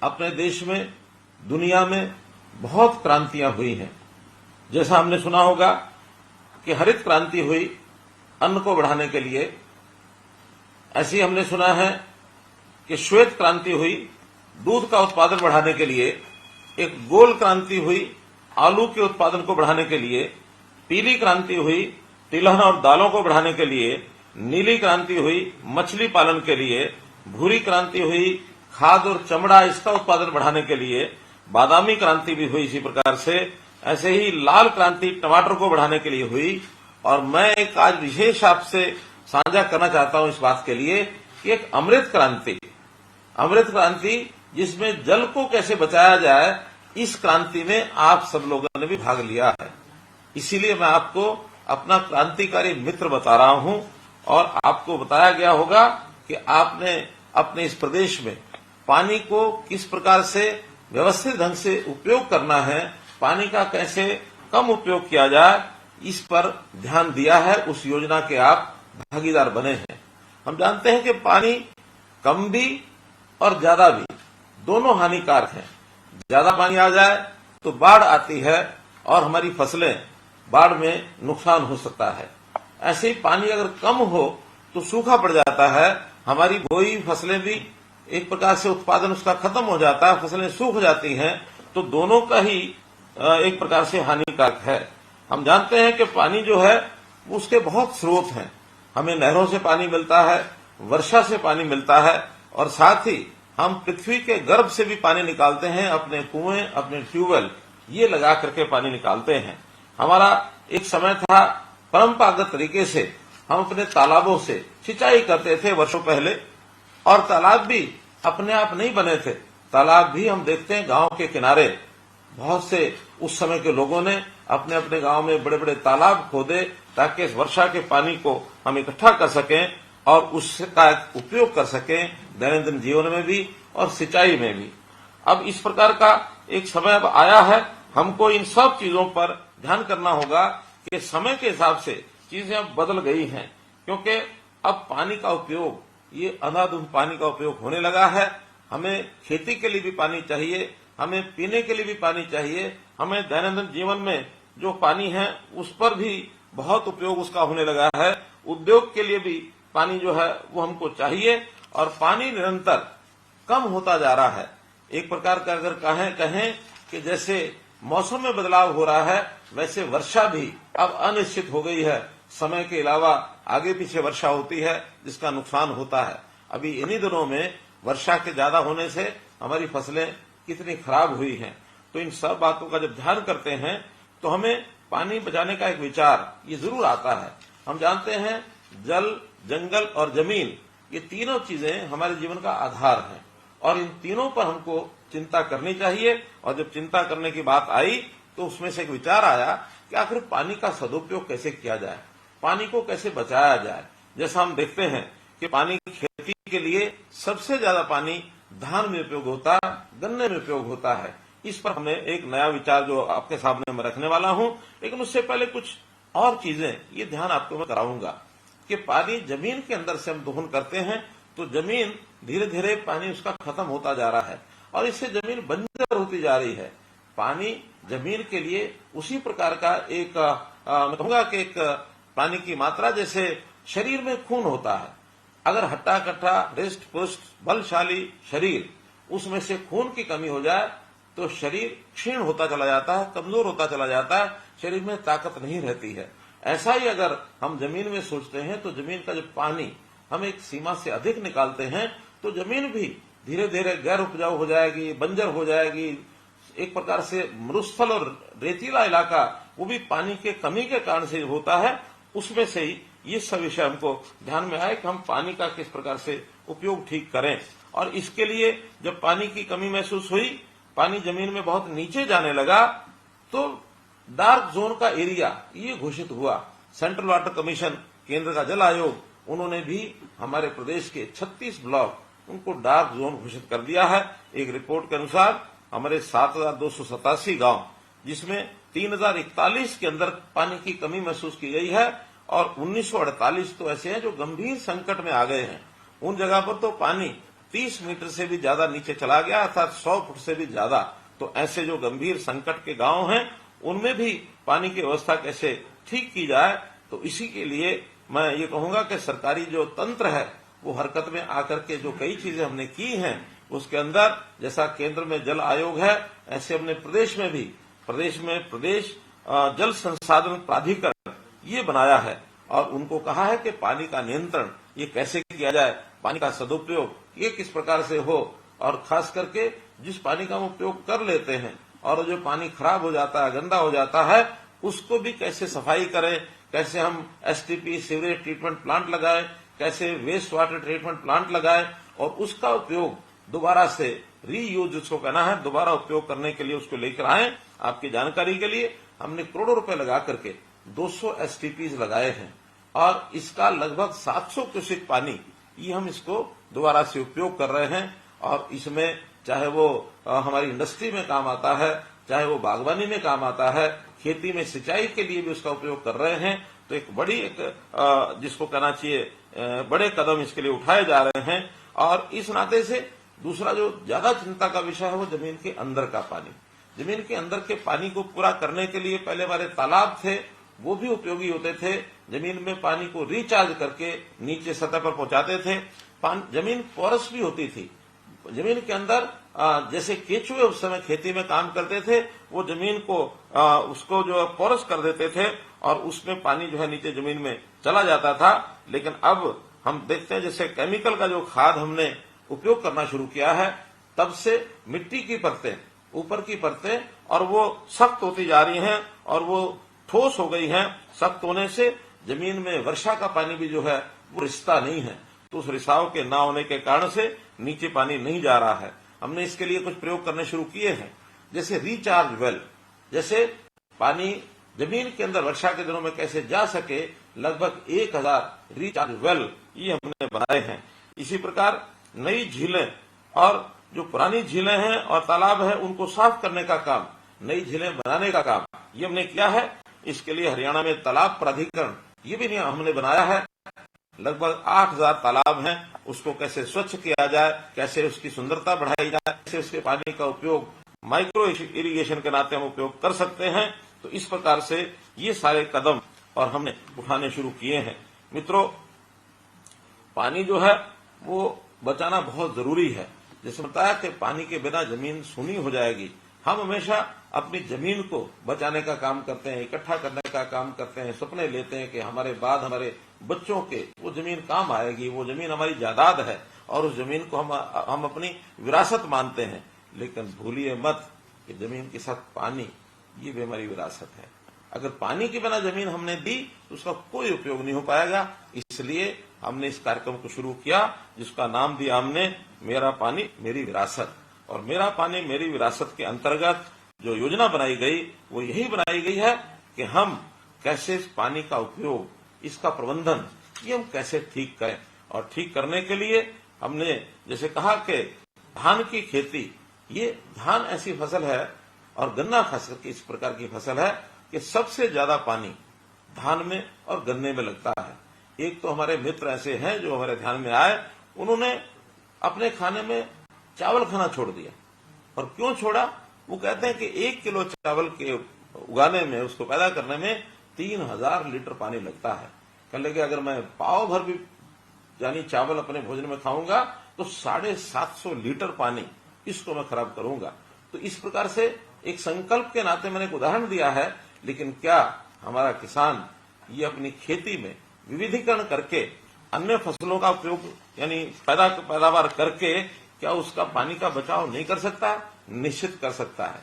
अपने देश में, दुनिया में बहुत क्रांतियां हुई हैं। जैसा हमने सुना होगा कि हरित क्रांति हुई अन्न को बढ़ाने के लिए, ऐसे ही हमने सुना है कि श्वेत क्रांति हुई दूध का उत्पादन बढ़ाने के लिए, एक गोल क्रांति हुई आलू के उत्पादन को बढ़ाने के लिए, पीली क्रांति हुई तिलहन और दालों को बढ़ाने के लिए, नीली क्रांति हुई मछली पालन के लिए, भूरी क्रांति हुई खाद और चमड़ा इसका उत्पादन बढ़ाने के लिए, बादामी क्रांति भी हुई इसी प्रकार से, ऐसे ही लाल क्रांति टमाटर को बढ़ाने के लिए हुई। और मैं एक आज विशेष आपसे साझा करना चाहता हूं इस बात के लिए कि एक अमृत क्रांति जिसमें जल को कैसे बचाया जाए, इस क्रांति में आप सब लोगों ने भी भाग लिया है। इसीलिए मैं आपको अपना क्रांतिकारी मित्र बता रहा हूं और आपको बताया गया होगा कि आपने अपने इस प्रदेश में पानी को किस प्रकार से व्यवस्थित ढंग से उपयोग करना है, पानी का कैसे कम उपयोग किया जाए, इस पर ध्यान दिया है। उस योजना के आप भागीदार बने हैं। हम जानते हैं कि पानी कम भी और ज्यादा भी दोनों हानिकारक हैं। ज्यादा पानी आ जाए तो बाढ़ आती है और हमारी फसलें बाढ़ में नुकसान हो सकता है। ऐसे ही पानी अगर कम हो तो सूखा पड़ जाता है, हमारी बोई फसलें भी एक प्रकार से उत्पादन उसका खत्म हो जाता है, फसलें सूख जाती हैं, तो दोनों का ही एक प्रकार से हानिकारक है। हम जानते हैं कि पानी जो है उसके बहुत स्रोत हैं। हमें नहरों से पानी मिलता है, वर्षा से पानी मिलता है और साथ ही हम पृथ्वी के गर्भ से भी पानी निकालते हैं। अपने कुएं, अपने ट्यूबवेल ये लगा करके पानी निकालते हैं। हमारा एक समय था परंपरागत तरीके से हम अपने तालाबों से सिंचाई करते थे वर्षों पहले, और तालाब भी अपने आप नहीं बने थे। तालाब भी हम देखते हैं गांव के किनारे बहुत से उस समय के लोगों ने अपने अपने गांव में बड़े बड़े तालाब खोदे ताकि इस वर्षा के पानी को हम इकट्ठा कर सकें और उसका उपयोग कर सकें दैनंदिन जीवन में भी और सिंचाई में भी। अब इस प्रकार का एक समय अब आया है, हमको इन सब चीजों पर ध्यान करना होगा कि समय के हिसाब से चीजें अब बदल गई हैं, क्योंकि अब पानी का उपयोग, ये अंधाधुंध पानी का उपयोग होने लगा है। हमें खेती के लिए भी पानी चाहिए, हमें पीने के लिए भी पानी चाहिए, हमें दैनंदिन जीवन में जो पानी है उस पर भी बहुत उपयोग उसका होने लगा है। उद्योग के लिए भी पानी जो है वो हमको चाहिए और पानी निरंतर कम होता जा रहा है। एक प्रकार का अगर कहें कि जैसे मौसम में बदलाव हो रहा है, वैसे वर्षा भी अब अनिश्चित हो गई है। समय के अलावा आगे पीछे वर्षा होती है जिसका नुकसान होता है। अभी इन्हीं दिनों में वर्षा के ज्यादा होने से हमारी फसलें कितनी खराब हुई हैं। तो इन सब बातों का जब ध्यान करते हैं तो हमें पानी बचाने का एक विचार ये जरूर आता है। हम जानते हैं जल, जंगल और जमीन ये तीनों चीजें हमारे जीवन का आधार हैं और इन तीनों पर हमको चिंता करनी चाहिए। और जब चिंता करने की बात आई तो उसमें से एक विचार आया कि आखिर पानी का सदुपयोग कैसे किया जाए, पानी को कैसे बचाया जाए। जैसा हम देखते हैं कि पानी की खेती के लिए सबसे ज्यादा पानी धान में उपयोग होता है, गन्ने में उपयोग होता है। इस पर हमने एक नया विचार जो आपके सामने मैं रखने वाला हूं, लेकिन उससे पहले कुछ और चीजें ये ध्यान आपको मैं कराऊंगा कि पानी जमीन के अंदर से हम दोहन करते हैं तो जमीन धीरे धीरे पानी उसका खत्म होता जा रहा है और इससे जमीन बंजर होती जा रही है। पानी जमीन के लिए उसी प्रकार का एक मैं कहूंगा कि एक पानी की मात्रा जैसे शरीर में खून होता है। अगर हट्टा कट्टा रिष्ट पुष्ट बलशाली शरीर उसमें से खून की कमी हो जाए तो शरीर क्षीण होता चला जाता है, कमजोर होता चला जाता है, शरीर में ताकत नहीं रहती है। ऐसा ही अगर हम जमीन में सोचते हैं तो जमीन का जब पानी हम एक सीमा से अधिक निकालते हैं तो जमीन भी धीरे धीरे गैर उपजाऊ हो जाएगी, बंजर हो जाएगी। एक प्रकार से मरुस्थल और रेतीला इलाका वो भी पानी के कमी के कारण से होता है। उसमें से ही ये सब विषय हमको ध्यान में आए कि हम पानी का किस प्रकार से उपयोग ठीक करें। और इसके लिए जब पानी की कमी महसूस हुई, पानी जमीन में बहुत नीचे जाने लगा, तो डार्क जोन का एरिया ये घोषित हुआ। सेंट्रल वाटर कमीशन, केंद्र का जल आयोग, उन्होंने भी हमारे प्रदेश के 36 ब्लॉक उनको डार्क जोन घोषित कर दिया है। एक रिपोर्ट के अनुसार हमारे 7,287 गांव, जिसमें 3,041 के अंदर पानी की कमी महसूस की गई है और 1948 तो ऐसे हैं जो गंभीर संकट में आ गए हैं। उन जगह पर तो पानी 30 मीटर से भी ज्यादा नीचे चला गया, अर्थात 100 फुट से भी ज्यादा। तो ऐसे जो गंभीर संकट के गांव हैं उनमें भी पानी की व्यवस्था कैसे ठीक की जाए, तो इसी के लिए मैं ये कहूंगा कि सरकारी जो तंत्र है वो हरकत में आकर के जो कई चीजें हमने की हैं, उसके अंदर जैसा केंद्र में जल आयोग है, ऐसे हमने प्रदेश में भी प्रदेश जल संसाधन प्राधिकरण ये बनाया है और उनको कहा है कि पानी का नियंत्रण ये कैसे किया जाए, पानी का सदुपयोग ये किस प्रकार से हो, और खास करके जिस पानी का हम उपयोग कर लेते हैं और जो पानी खराब हो जाता है, गंदा हो जाता है, उसको भी कैसे सफाई करें, कैसे हम एसटीपी सीवरेज ट्रीटमेंट प्लांट लगाएं, कैसे वेस्ट वाटर ट्रीटमेंट प्लांट लगाएं और उसका उपयोग दोबारा से रीयूज जिसको कहना है, दोबारा उपयोग करने के लिए उसको लेकर आए। आपकी जानकारी के लिए हमने करोड़ों रुपए लगा करके 200 एसटीपीज लगाए हैं और इसका लगभग 700 क्यूसेक पानी ये हम इसको दोबारा से उपयोग कर रहे हैं और इसमें चाहे वो हमारी इंडस्ट्री में काम आता है, चाहे वो बागवानी में काम आता है, खेती में सिंचाई के लिए भी उसका उपयोग कर रहे हैं। तो एक बड़ी जिसको कहना चाहिए बड़े कदम इसके लिए उठाए जा रहे हैं। और इस नाते से दूसरा जो ज्यादा चिंता का विषय है वो जमीन के अंदर का पानी। जमीन के अंदर के पानी को पूरा करने के लिए पहले हमारे तालाब थे, वो भी उपयोगी होते थे। जमीन में पानी को रिचार्ज करके नीचे सतह पर पहुंचाते थे। जमीन पोरस भी होती थी। जमीन के अंदर जैसे केचुए उस समय खेती में काम करते थे, वो जमीन को उसको जो पोरस कर देते थे और उसमें पानी जो है नीचे जमीन में चला जाता था। लेकिन अब हम देखते हैं जैसे केमिकल का जो खाद हमने उपयोग करना शुरू किया है, तब से मिट्टी की परतें, ऊपर की परतें और वो सख्त होती जा रही हैं और वो ठोस हो गई हैं। सख्त होने से जमीन में वर्षा का पानी भी जो है वो रिसता नहीं है, तो उस रिसाव के ना होने के कारण से नीचे पानी नहीं जा रहा है। हमने इसके लिए कुछ प्रयोग करने शुरू किए हैं, जैसे रिचार्ज वेल, जैसे पानी जमीन के अंदर वर्षा के दिनों में कैसे जा सके, लगभग 1000 रिचार्ज वेल ये हमने बनाए हैं। इसी प्रकार नई झीलें और जो पुरानी झीलें हैं और तालाब है उनको साफ करने का काम, नई झीलें बनाने का काम ये हमने किया है। इसके लिए हरियाणा में तालाब प्राधिकरण ये भी हमने बनाया है। लगभग 8000 तालाब हैं, उसको कैसे स्वच्छ किया जाए, कैसे उसकी सुंदरता बढ़ाई जाए, कैसे उसके पानी का उपयोग माइक्रो इरिगेशन के नाते हम उपयोग कर सकते हैं। तो इस प्रकार से ये सारे कदम और हमने उठाने शुरू किए हैं। मित्रों, पानी जो है वो बचाना बहुत जरूरी है। जैसे बताया कि पानी के बिना जमीन सूनी हो जाएगी। हम हमेशा अपनी जमीन को बचाने का काम करते हैं, इकट्ठा करने का काम करते हैं, सपने लेते हैं कि हमारे बाद हमारे बच्चों के वो जमीन काम आएगी, वो जमीन हमारी जायदाद है और उस जमीन को हम अपनी विरासत मानते हैं। लेकिन भूलिए मत कि जमीन के साथ पानी ये भी हमारी विरासत है। अगर पानी के बिना जमीन हमने दी तो उसका कोई उपयोग नहीं हो पाएगा। इसलिए हमने इस कार्यक्रम को शुरू किया जिसका नाम दिया हमने मेरा पानी मेरी विरासत। और मेरा पानी मेरी विरासत के अंतर्गत जो योजना बनाई गई वो यही बनाई गई है कि हम कैसे इस पानी का उपयोग, इसका प्रबंधन ये हम कैसे ठीक करें। और ठीक करने के लिए हमने जैसे कहा कि धान की खेती, ये धान ऐसी फसल है और गन्ना खास करके इस प्रकार की फसल है कि सबसे ज्यादा पानी धान में और गन्ने में लगता है। एक तो हमारे मित्र ऐसे हैं जो हमारे ध्यान में आए, उन्होंने अपने खाने में चावल खाना छोड़ दिया। और क्यों छोड़ा? वो कहते हैं कि 1 किलो चावल के उगाने में, उसको पैदा करने में 3000 लीटर पानी लगता है। कह लगे अगर मैं पाव भर भी यानी चावल अपने भोजन में खाऊंगा तो 750 लीटर पानी इसको मैं खराब करूंगा। तो इस प्रकार से एक संकल्प के नाते मैंने एक उदाहरण दिया है। लेकिन क्या हमारा किसान ये अपनी खेती में विविधीकरण करके अन्य फसलों का उपयोग यानी पैदावार करके क्या उसका पानी का बचाव नहीं कर सकता? निश्चित कर सकता है।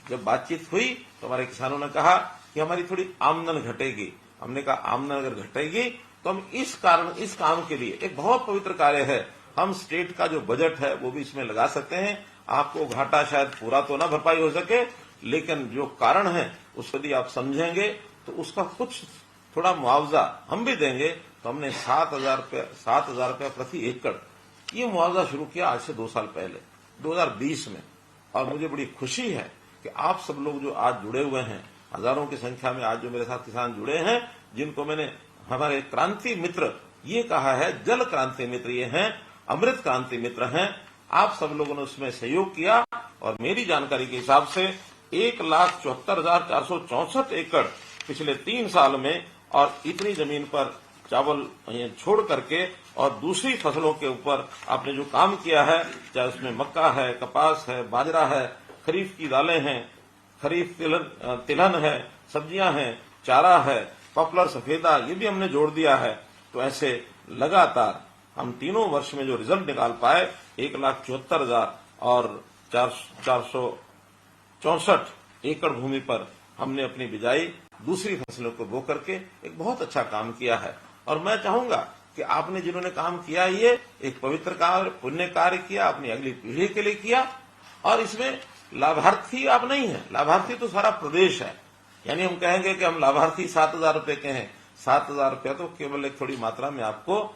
जब बातचीत हुई तो हमारे किसानों ने कहा कि हमारी थोड़ी आमदन घटेगी। हमने कहा आमदन अगर घटेगी तो हम इस काम के लिए एक बहुत पवित्र कार्य है, हम स्टेट का जो बजट है वो भी इसमें लगा सकते हैं। आपको घाटा शायद पूरा तो ना भरपाई हो सके, लेकिन जो कारण है उसको यदि आप समझेंगे तो उसका कुछ थोड़ा मुआवजा हम भी देंगे। तो हमने 7,000 रुपया प्रति एकड़ ये मुआवजा शुरू किया आज से 2 साल पहले 2020 में। और मुझे बड़ी खुशी है कि आप सब लोग जो आज जुड़े हुए हैं, हजारों की संख्या में आज जो मेरे साथ किसान जुड़े हैं, जिनको मैंने हमारे क्रांति मित्र ये कहा है जल क्रांति मित्र ये हैं, अमृत क्रांति मित्र हैं। आप सब लोगों ने उसमें सहयोग किया और मेरी जानकारी के हिसाब से 1,74,464 एकड़ पिछले 3 साल में, और इतनी जमीन पर चावल छोड़ करके और दूसरी फसलों के ऊपर आपने जो काम किया है, चाहे उसमें मक्का है, कपास है, बाजरा है, खरीफ की दालें हैं, खरीफ तिलहन है, सब्जियां हैं, चारा है, पॉपुलर सफेदा, ये भी हमने जोड़ दिया है। तो ऐसे लगातार हम तीनों वर्ष में जो रिजल्ट निकाल पाए, 1,74,000 और 464 एकड़ भूमि पर हमने अपनी बिजाई दूसरी फसलों को बो करके एक बहुत अच्छा काम किया है। और मैं चाहूंगा कि आपने जिन्होंने काम किया, ये एक पवित्र कार्य, पुण्य कार्य किया, अपनी अगली पीढ़ी के लिए किया। और इसमें लाभार्थी आप नहीं है, लाभार्थी तो सारा प्रदेश है। यानी हम कहेंगे कि हम लाभार्थी 7,000 रुपए के हैं, 7,000 रुपया तो केवल एक थोड़ी मात्रा में आपको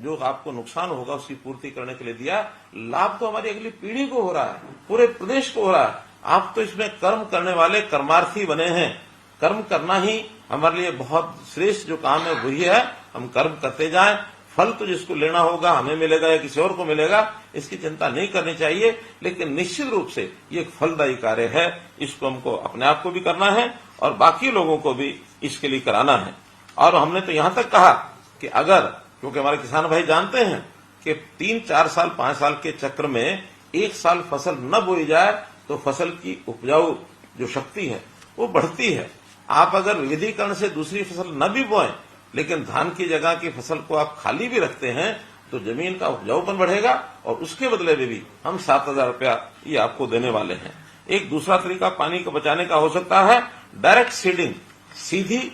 जो आपको नुकसान होगा उसकी पूर्ति करने के लिए दिया। लाभ तो हमारी अगली पीढ़ी को हो रहा है, पूरे प्रदेश को हो रहा है। आप तो इसमें कर्म करने वाले कर्मार्थी बने हैं। कर्म करना ही हमारे लिए बहुत श्रेष्ठ जो काम है वही है। हम कर्म करते जाएं, फल तो जिसको लेना होगा हमें मिलेगा या किसी और को मिलेगा, इसकी चिंता नहीं करनी चाहिए। लेकिन निश्चित रूप से ये एक फलदायी कार्य है, इसको हमको अपने आप को भी करना है और बाकी लोगों को भी इसके लिए कराना है। और हमने तो यहां तक कहा कि अगर, क्योंकि हमारे किसान भाई जानते हैं कि 3, 4 साल, 5 साल के चक्र में एक साल फसल न बोई जाए तो फसल की उपजाऊ जो शक्ति है वो बढ़ती है। आप अगर विविधीकरण से दूसरी फसल न भी बोएं, लेकिन धान की जगह की फसल को आप खाली भी रखते हैं तो जमीन का उपजाऊपन बढ़ेगा और उसके बदले में भी हम 7,000 रुपया ये आपको देने वाले हैं। एक दूसरा तरीका पानी को बचाने का हो सकता है डायरेक्ट सीडिंग, सीधी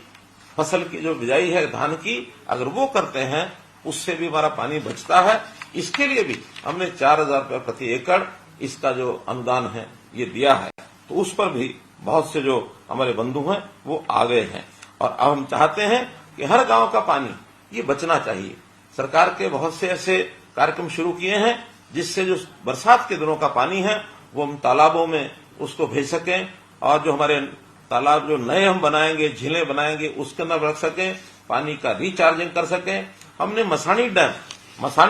फसल की जो बिजाई है धान की, अगर वो करते हैं उससे भी हमारा पानी बचता है। इसके लिए भी हमने 4,000 रुपया प्रति एकड़ इसका जो अनुदान है ये दिया है। तो उस पर भी बहुत से जो हमारे बंधु हैं वो आ गए हैं। और अब हम चाहते हैं कि हर गांव का पानी ये बचना चाहिए। सरकार के बहुत से ऐसे कार्यक्रम शुरू किए हैं जिससे जो बरसात के दिनों का पानी है वो हम तालाबों में उसको भेज सकें, और जो हमारे तालाब जो नए हम बनाएंगे, झीलें बनाएंगे, उसके अंदर रख सकें, पानी का रिचार्जिंग कर सकें। हमने मसानी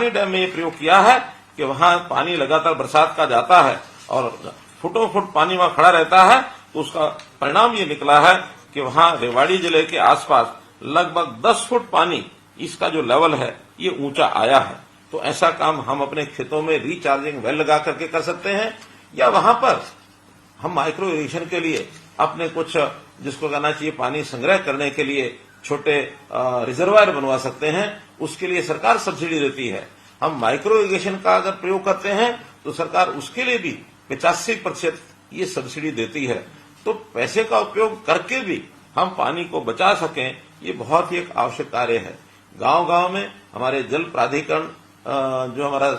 डैम में ये प्रयोग किया है कि वहां पानी लगातार बरसात का जाता है और फुटों फुट पानी वहां खड़ा रहता है। तो उसका परिणाम ये निकला है कि वहां रेवाड़ी जिले के आसपास लगभग 10 फुट पानी इसका जो लेवल है ये ऊंचा आया है। तो ऐसा काम हम अपने खेतों में रिचार्जिंग वेल लगा करके कर सकते हैं, या वहां पर हम माइक्रो इरिगेशन के लिए अपने कुछ जिसको कहना चाहिए पानी संग्रह करने के लिए छोटे रिजर्वायर बनवा सकते हैं। उसके लिए सरकार सब्सिडी देती है। हम माइक्रो इरिगेशन का अगर प्रयोग करते हैं तो सरकार उसके लिए भी 85% ये सब्सिडी देती है। तो पैसे का उपयोग करके भी हम पानी को बचा सकें, ये बहुत ही एक आवश्यक कार्य है। गांव-गांव में हमारे जल प्राधिकरण, जो हमारा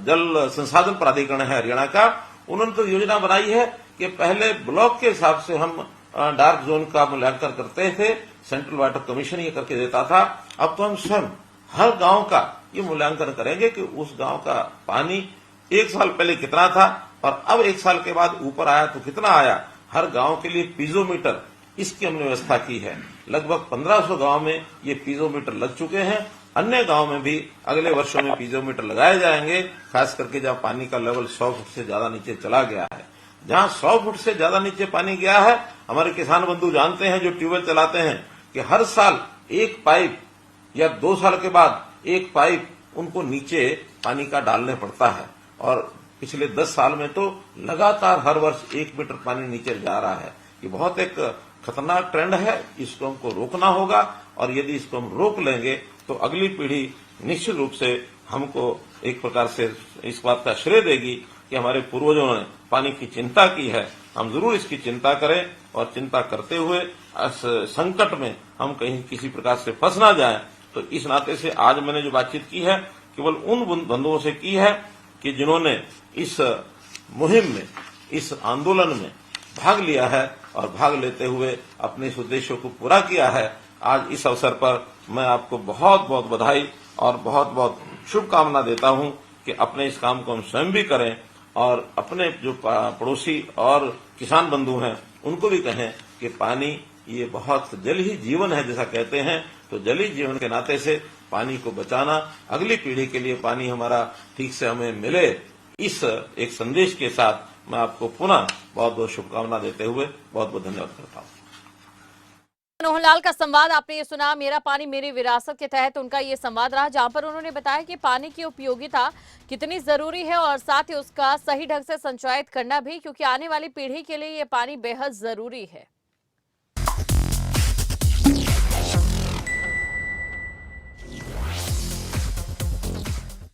जल संसाधन प्राधिकरण है हरियाणा का, उन्होंने तो योजना बनाई है कि पहले ब्लॉक के हिसाब से हम डार्क जोन का मूल्यांकन करते थे, सेंट्रल वाटर कमीशन ये करके देता था। अब तो हम स्वयं हर गांव का ये मूल्यांकन करेंगे कि उस गांव का पानी 1 साल पहले कितना था और अब 1 साल के बाद ऊपर आया तो कितना आया। हर गांव के लिए पीजोमीटर इसकी हमने व्यवस्था की है। लगभग 1500 गांव में ये पीजोमीटर लग चुके हैं। अन्य गांव में भी अगले वर्षों में पीजोमीटर लगाए जाएंगे, खास करके जहां पानी का लेवल 100 फुट से ज्यादा नीचे चला गया है। जहां 100 फुट से ज्यादा नीचे पानी गया है, हमारे किसान बंधु जानते हैं जो ट्यूबवेल चलाते हैं कि हर साल एक पाइप या 2 साल के बाद एक पाइप उनको नीचे पानी का डालने पड़ता है। और पिछले 10 साल में तो लगातार हर वर्ष 1 मीटर पानी नीचे जा रहा है। ये बहुत एक खतरनाक ट्रेंड है, इसको हमको रोकना होगा। और यदि इसको हम रोक लेंगे तो अगली पीढ़ी निश्चित रूप से हमको एक प्रकार से इस बात का श्रेय देगी कि हमारे पूर्वजों ने पानी की चिंता की है। हम जरूर इसकी चिंता करें और चिंता करते हुए इस संकट में हम कहीं किसी प्रकार से फंस ना जाएं। तो इस नाते से आज मैंने जो बातचीत की है केवल उन बंधुओं से की है कि जिन्होंने इस मुहिम में, इस आंदोलन में भाग लिया है और भाग लेते हुए अपने इस उद्देश्य को पूरा किया है। आज इस अवसर पर मैं आपको बहुत बहुत बधाई और बहुत बहुत शुभकामना देता हूं कि अपने इस काम को हम स्वयं भी करें और अपने जो पड़ोसी और किसान बंधु हैं उनको भी कहें कि पानी ये बहुत जल ही जीवन है जैसा कहते हैं। तो जल ही जीवन के नाते से पानी को बचाना, अगली पीढ़ी के लिए पानी हमारा ठीक से हमें मिले, इस एक संदेश के साथ मैं आपको पुनः बहुत बहुत शुभकामना देते हुए बहुत बहुत धन्यवाद करता हूँ। मनोहर लाल का संवाद आपने ये सुना। मेरा पानी मेरी विरासत के तहत उनका ये संवाद रहा, जहां पर उन्होंने बताया कि पानी की उपयोगिता कितनी जरूरी है और साथ ही उसका सही ढंग से संचयित करना भी, क्योंकि आने वाली पीढ़ी के लिए ये पानी बेहद जरूरी है।